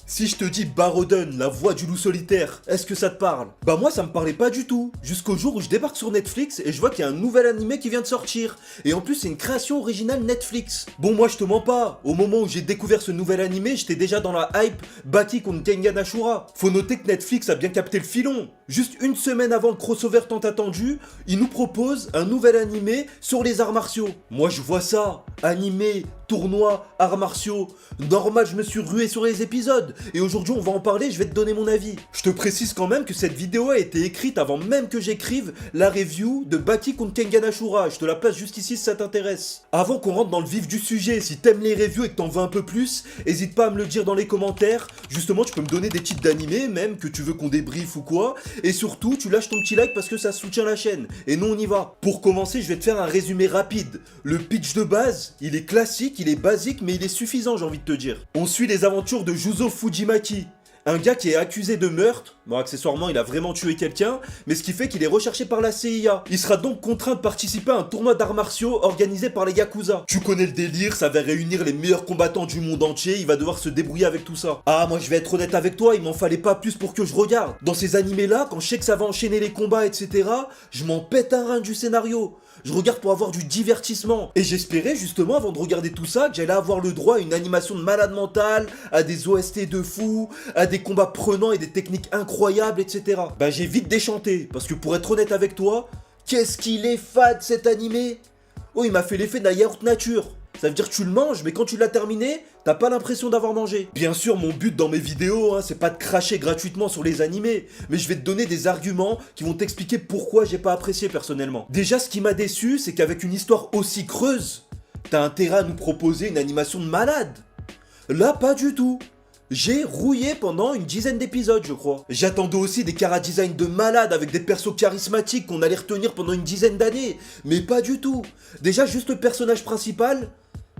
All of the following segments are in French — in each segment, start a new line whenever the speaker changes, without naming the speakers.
Si je te dis Barodon, la voix du loup solitaire, est-ce que ça te parle? Bah moi ça me parlait pas du tout, jusqu'au jour où je débarque sur Netflix et je vois qu'il y a un nouvel animé qui vient de sortir. Et en plus c'est une création originale Netflix. Bon moi je te mens pas, au moment où j'ai découvert ce nouvel animé, j'étais déjà dans la hype Baki contre Kengan Ashura. Faut noter que Netflix a bien capté le filon. Juste une semaine avant le crossover tant attendu, il nous propose un nouvel animé sur les arts martiaux. Moi je vois ça, animé, tournoi, arts martiaux. Normal, je me suis rué sur les épisodes. Et aujourd'hui, on va en parler, je vais te donner mon avis. Je te précise quand même que cette vidéo a été écrite avant même que j'écrive la review de Baki contre Kengan Ashura. Je te la place juste ici si ça t'intéresse. Avant qu'on rentre dans le vif du sujet, si t'aimes les reviews et que t'en veux un peu plus, hésite pas à me le dire dans les commentaires. Justement, tu peux me donner des titres d'animés, même que tu veux qu'on débriefe ou quoi. Et surtout, tu lâches ton petit like parce que ça soutient la chaîne. Et non, on y va. Pour commencer, je vais te faire un résumé rapide. Le pitch de base, il est classique, il est basique, mais il est suffisant, j'ai envie de te dire. On suit les aventures de Juzo Fujimaki, un gars qui est accusé de meurtre. Bon, accessoirement, il a vraiment tué quelqu'un, mais ce qui fait qu'il est recherché par la CIA. Il sera donc contraint de participer à un tournoi d'arts martiaux organisé par les Yakuza. Tu connais le délire, ça va réunir les meilleurs combattants du monde entier, il va devoir se débrouiller avec tout ça. Ah, moi je vais être honnête avec toi, il m'en fallait pas plus pour que je regarde. Dans ces animés-là, quand je sais que ça va enchaîner les combats, etc., je m'en pète un rein du scénario. Je regarde pour avoir du divertissement. Et j'espérais justement, avant de regarder tout ça, que j'allais avoir le droit à une animation de malade mental, à des OST de fou, à des combats prenants et des techniques incroyables, etc. Bah j'ai vite déchanté, parce que pour être honnête avec toi, qu'est-ce qu'il est fade cet animé. Oh, il m'a fait l'effet d'un yaourt nature. Ça veut dire que tu le manges, mais quand tu l'as terminé, t'as pas l'impression d'avoir mangé. Bien sûr, mon but dans mes vidéos, c'est pas de cracher gratuitement sur les animés, mais je vais te donner des arguments qui vont t'expliquer pourquoi j'ai pas apprécié personnellement. Déjà, ce qui m'a déçu, c'est qu'avec une histoire aussi creuse, t'as intérêt à nous proposer une animation de malade. Là, pas du tout. J'ai rouillé pendant une dizaine d'épisodes, je crois. J'attendais aussi des chara-design de malade avec des persos charismatiques qu'on allait retenir pendant une dizaine d'années, mais pas du tout. Déjà, juste le personnage principal.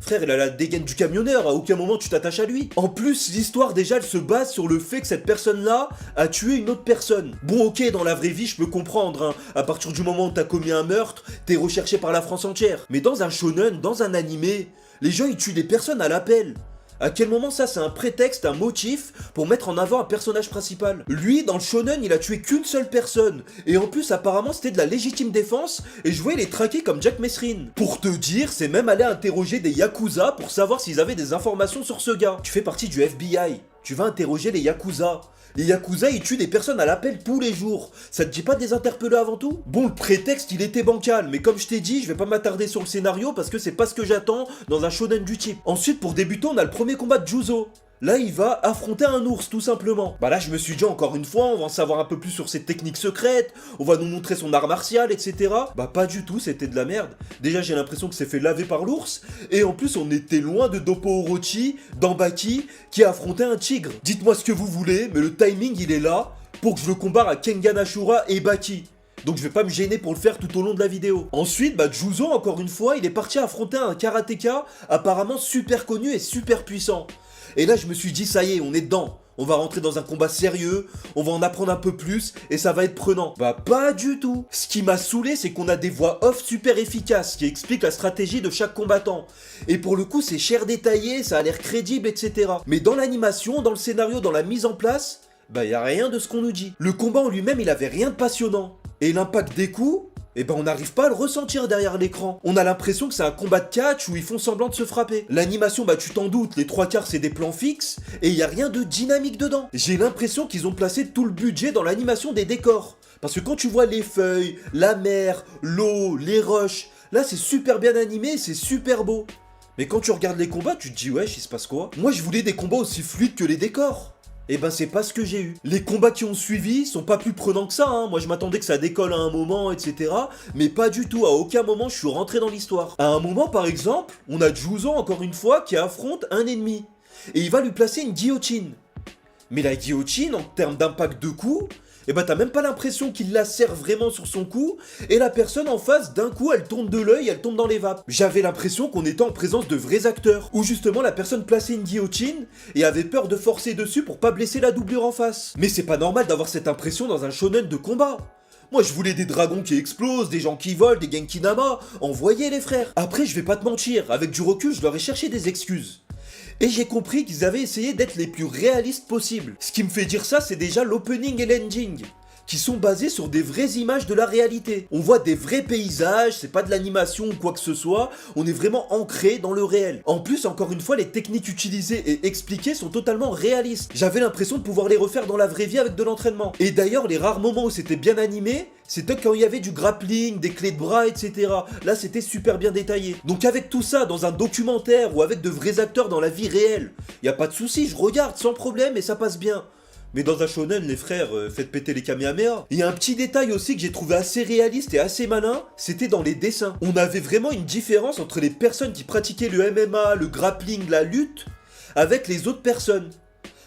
Frère, il a la dégaine du camionneur, à aucun moment tu t'attaches à lui. En plus, l'histoire déjà, elle se base sur le fait que cette personne-là a tué une autre personne. Bon, ok, dans la vraie vie, je peux comprendre, à partir du moment où t'as commis un meurtre, t'es recherché par la France entière. Mais dans un shonen, dans un animé, les gens ils tuent des personnes à l'appel. À quel moment ça c'est un prétexte, un motif pour mettre en avant un personnage principal? Lui, dans le shonen, il a tué qu'une seule personne. Et en plus, apparemment, c'était de la légitime défense et je voyais les traquer comme Jack Mesrine. Pour te dire, c'est même allé interroger des Yakuza pour savoir s'ils avaient des informations sur ce gars. Tu fais partie du FBI. Tu vas interroger les Yakuza. Les Yakuza, ils tuent des personnes à l'appel tous les jours. Ça te dit pas de les interpeller avant tout? Bon, le prétexte, il était bancal, mais comme je t'ai dit, je vais pas m'attarder sur le scénario parce que c'est pas ce que j'attends dans un shonen du type. Ensuite, pour débuter, on a le premier combat de Juzo. Là, il va affronter un ours, tout simplement. Bah là, je me suis dit encore une fois, on va en savoir un peu plus sur ses techniques secrètes, on va nous montrer son art martial, etc. Bah pas du tout, c'était de la merde. Déjà, j'ai l'impression que c'est fait laver par l'ours, et en plus, on était loin de Doppo Orochi, dans Baki, qui a affronté un tigre. Dites-moi ce que vous voulez, mais le timing, il est là, pour que je le compare à Kengan Ashura et Baki. Donc je vais pas me gêner pour le faire tout au long de la vidéo. Ensuite, Juzo, encore une fois, il est parti affronter un karatéka apparemment super connu et super puissant. Et là, je me suis dit, ça y est, on est dedans. On va rentrer dans un combat sérieux, on va en apprendre un peu plus, et ça va être prenant. Bah pas du tout. Ce qui m'a saoulé, c'est qu'on a des voix off super efficaces, qui expliquent la stratégie de chaque combattant. Et pour le coup, c'est cher détaillé, ça a l'air crédible, etc. Mais dans l'animation, dans le scénario, dans la mise en place, y a rien de ce qu'on nous dit. Le combat en lui-même, il avait rien de passionnant. Et l'impact des coups, on n'arrive pas à le ressentir derrière l'écran. On a l'impression que c'est un combat de catch où ils font semblant de se frapper. L'animation, tu t'en doutes, les trois quarts c'est des plans fixes, et il n'y a rien de dynamique dedans. J'ai l'impression qu'ils ont placé tout le budget dans l'animation des décors. Parce que quand tu vois les feuilles, la mer, l'eau, les roches, là c'est super bien animé, c'est super beau. Mais quand tu regardes les combats, tu te dis wesh, il se passe quoi? Moi je voulais des combats aussi fluides que les décors. C'est pas ce que j'ai eu. Les combats qui ont suivi sont pas plus prenants que ça, Moi je m'attendais que ça décolle à un moment, etc. Mais pas du tout, à aucun moment je suis rentré dans l'histoire. À un moment par exemple, on a Juzo encore une fois qui affronte un ennemi. Et il va lui placer une guillotine. Mais la guillotine, en termes d'impact de coup, t'as même pas l'impression qu'il la serre vraiment sur son cou, et la personne en face, d'un coup, elle tourne de l'œil, elle tombe dans les vapes. J'avais l'impression qu'on était en présence de vrais acteurs, où justement la personne plaçait une guillotine, et avait peur de forcer dessus pour pas blesser la doublure en face. Mais c'est pas normal d'avoir cette impression dans un shonen de combat. Moi je voulais des dragons qui explosent, des gens qui volent, des Genkinama, envoyez les frères. Après je vais pas te mentir, avec du recul je leur ai cherché des excuses. Et j'ai compris qu'ils avaient essayé d'être les plus réalistes possibles. Ce qui me fait dire ça, c'est déjà l'opening et l'ending, qui sont basés sur des vraies images de la réalité. On voit des vrais paysages, c'est pas de l'animation ou quoi que ce soit, on est vraiment ancré dans le réel. En plus, encore une fois, les techniques utilisées et expliquées sont totalement réalistes. J'avais l'impression de pouvoir les refaire dans la vraie vie avec de l'entraînement. Et d'ailleurs, les rares moments où c'était bien animé, c'était quand il y avait du grappling, des clés de bras, etc. Là, c'était super bien détaillé. Donc avec tout ça, dans un documentaire ou avec de vrais acteurs dans la vie réelle, y a pas de souci, je regarde sans problème et ça passe bien. Mais dans un shonen, les frères, faites péter les kamehameha. Et un petit détail aussi que j'ai trouvé assez réaliste et assez malin, c'était dans les dessins. On avait vraiment une différence entre les personnes qui pratiquaient le MMA, le grappling, la lutte, avec les autres personnes.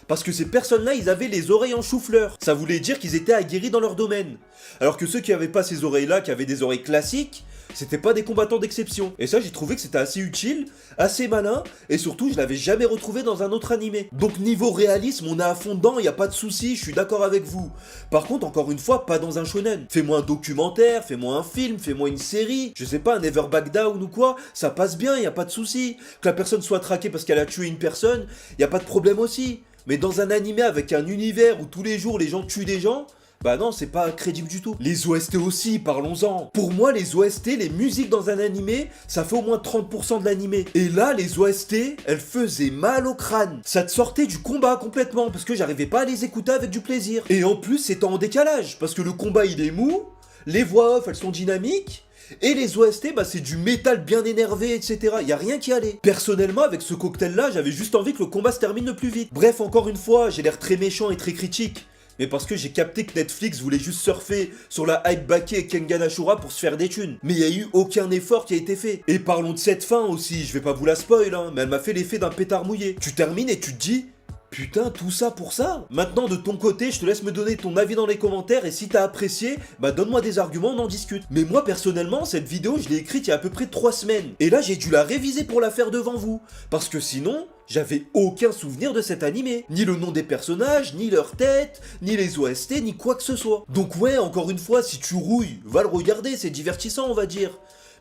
Parce que ces personnes-là, ils avaient les oreilles en chou-fleur. Ça voulait dire qu'ils étaient aguerris dans leur domaine. Alors que ceux qui avaient pas ces oreilles-là, qui avaient des oreilles classiques, c'était pas des combattants d'exception. Et ça, j'ai trouvé que c'était assez utile, assez malin, et surtout, je l'avais jamais retrouvé dans un autre animé. Donc niveau réalisme, on est à fond dedans, y a pas de souci, je suis d'accord avec vous. Par contre, encore une fois, pas dans un shonen. Fais-moi un documentaire, fais-moi un film, fais-moi une série, je sais pas, un Never Back Down ou quoi, ça passe bien, y a pas de souci. Que la personne soit traquée parce qu'elle a tué une personne, y a pas de problème aussi. Mais dans un animé avec un univers où tous les jours les gens tuent des gens, bah non, c'est pas crédible du tout. Les OST aussi, parlons-en. Pour moi, les OST, les musiques dans un animé, ça fait au moins 30% de l'animé. Et là, les OST, elles faisaient mal au crâne. Ça te sortait du combat complètement, parce que j'arrivais pas à les écouter avec du plaisir. Et en plus, c'était en décalage, parce que le combat, il est mou, les voix off, elles sont dynamiques, et les OST, bah c'est du métal bien énervé, etc. Y a rien qui allait. Personnellement, avec ce cocktail-là, j'avais juste envie que le combat se termine le plus vite. Bref, encore une fois, j'ai l'air très méchant et très critique. Mais parce que j'ai capté que Netflix voulait juste surfer sur la hype Baki et Kengan Ashura pour se faire des thunes. Mais il y a eu aucun effort qui a été fait. Et parlons de cette fin aussi, je vais pas vous la spoil, hein, mais elle m'a fait l'effet d'un pétard mouillé. Tu termines et tu te dis... Putain, tout ça pour ça? Maintenant, de ton côté, je te laisse me donner ton avis dans les commentaires et si t'as apprécié, bah donne-moi des arguments, on en discute. Mais moi, personnellement, cette vidéo, je l'ai écrite il y a à peu près 3 semaines. Et là, j'ai dû la réviser pour la faire devant vous. Parce que sinon, j'avais aucun souvenir de cet animé. Ni le nom des personnages, ni leur tête, ni les OST, ni quoi que ce soit. Donc ouais, encore une fois, si tu rouilles, va le regarder, c'est divertissant, on va dire.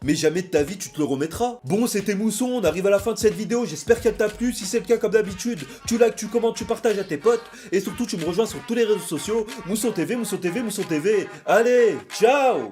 Mais jamais de ta vie tu te le remettras. Bon, c'était Mousson, on arrive à la fin de cette vidéo, j'espère qu'elle t'a plu. Si c'est le cas, comme d'habitude, tu likes, tu commentes, tu partages à tes potes. Et surtout, tu me rejoins sur tous les réseaux sociaux. Mousson TV, Mousson TV, Mousson TV. Allez, ciao!